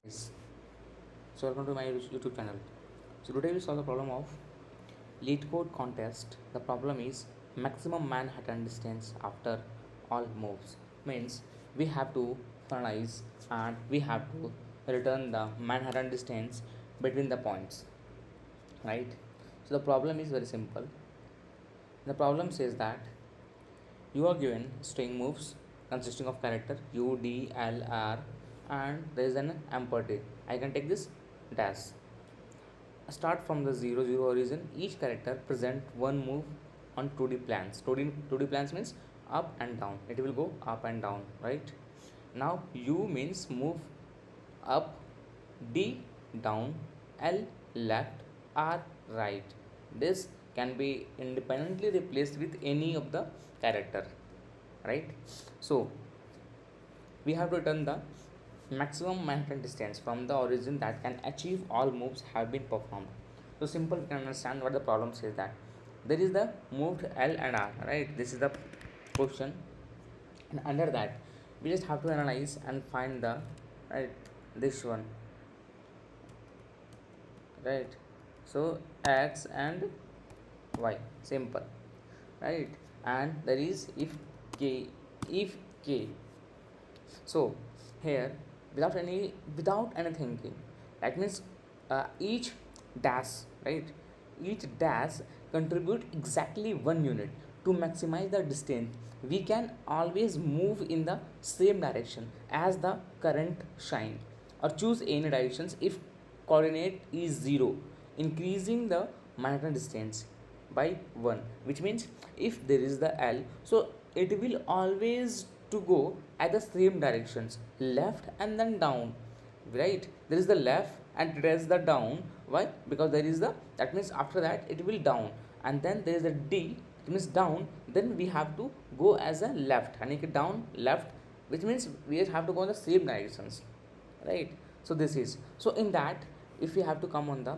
Yes. So welcome to my YouTube channel. So today we solve the problem of LeetCode contest. The problem is maximum Manhattan distance after all moves. Means we have to finalize and we have to return the Manhattan distance between the points. Right? So the problem is very simple. The problem says that you are given string moves consisting of character U, D, L, R, and there is an ampersand. I can take this dash. Start from the 0 0 origin. Each character present one move on 2D plans. 2D plans means up and down. It will go up and down, right? Now U means move up, D down, L left, R right. This can be independently replaced with any of the character, right? So we have to return the maximum Manhattan distance from the origin that can achieve all moves have been performed. So simple, we can understand what the problem says that there is the moved L and R, right? This is the question, and under that we just have to analyze and find the right this one, right? So X and Y, simple, right? And there is if K. So here without any thinking, that means each dash, right, each dash contribute exactly 1 unit. To maximize the distance, we can always move in the same direction as the current shine, or choose any directions if coordinate is 0, increasing the Manhattan distance by 1, which means if there is the L, so it will always to go at the same directions, left and then down, right? There is the left and there is the down. Why? Because there is the, that means after that it will down, and then there is a D, it means down, then we have to go as a left, and it down left, which means we have to go in the same directions, right? So this is, so in that, if we have to come on the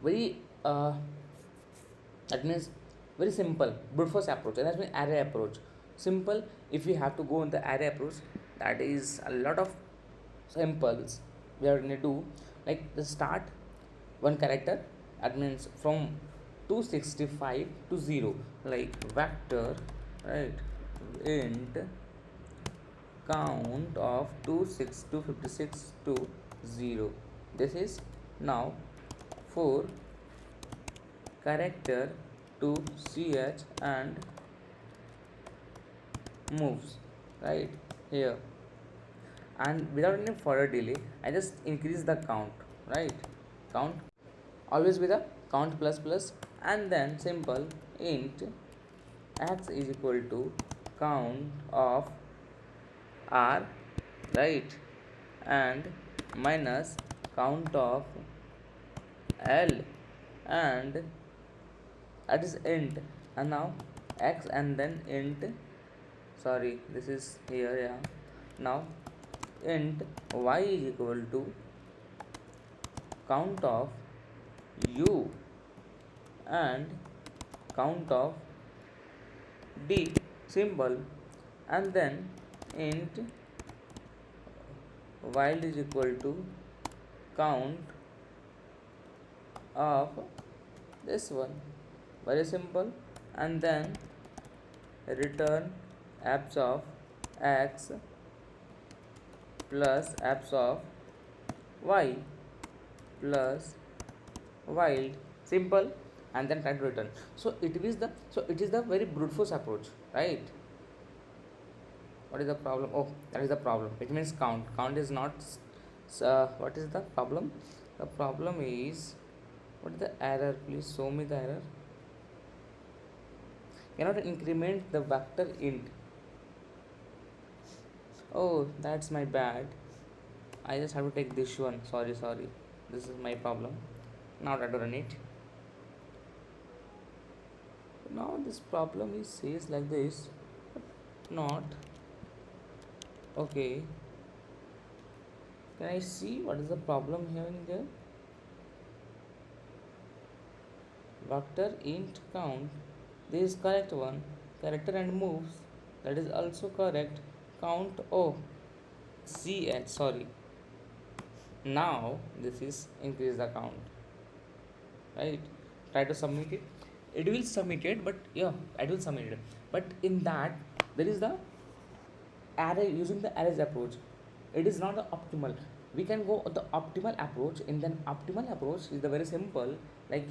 very that means very simple brute force approach, and that means array approach. Simple, if we have to go in the array approach, that is a lot of samples we are going to do. Like the start one character, that means from 265 to 0, like vector, right, int count of 256 to 0. This is now for character to ch and moves, right here. And without any further delay, I just increase the count, right? Count always with a count plus plus, and then simple int x is equal to count of r, right, and minus count of l, and that is int. And now x and then int, sorry, this is here, yeah. Now int y is equal to count of u and count of d, symbol, and then int while is equal to count of this one, very simple, and then return abs of x plus abs of y plus wild, simple, and then try to return. So it is the, so it is the very brute force approach, right? What is the problem? Oh, that is the problem. It means count is not what is the problem? The problem is, what is the error? Please show me the error. Cannot increment the vector int. Oh, that's my bad. I just have to take this one. Sorry, this is my problem. Now try to run it. Now this problem is says like this, but not okay. Can I see what is the problem here in there? Vector int count, this is correct one. Character and moves, that is also correct. Count, oh, ch, sorry. Now this is increase the count, right? Try to submit it. It will submit it, but yeah, I will submit it. But in that, there is the array, using the arrays approach. It is not the optimal. We can go the optimal approach. In then optimal approach is the very simple, like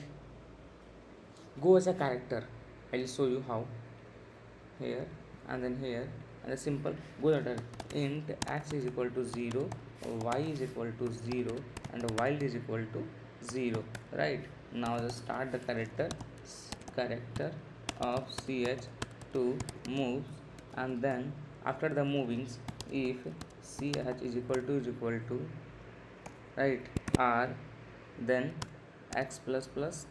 go as a character. I'll show you how. Here and then here, and the simple go that int x is equal to 0, y is equal to 0, and wild is equal to 0, right? Now just start the character of ch to moves, and then after the movings, if ch is equal to right r, then x plus plus,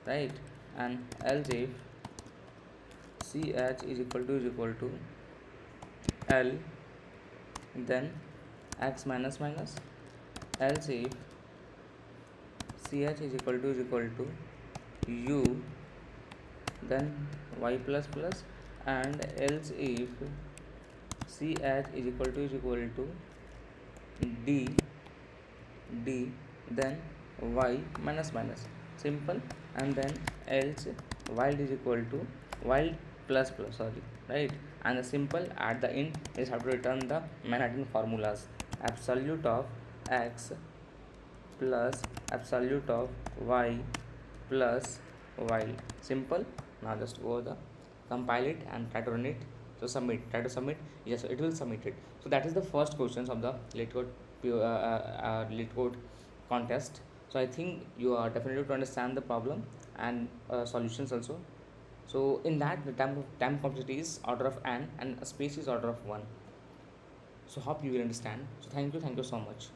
right? And else if ch is equal to l, then x minus minus. Else if ch is equal to u, then y plus plus. And else if ch is equal to d, then y minus minus. Simple. And then else wild is equal to wild plus plus, sorry, right? And the simple at the end is have to return the Manhattan formulas: absolute of x plus absolute of y plus wild. Simple. Now just go the compile it and try to run it. So submit, try to submit. Yes, it will submit it. So that is the first questions of the LeetCode contest. So I think you are definitely to understand the problem and solutions also. So in that, the time complexity is order of n and space is order of 1. So hope you will understand. So thank you so much.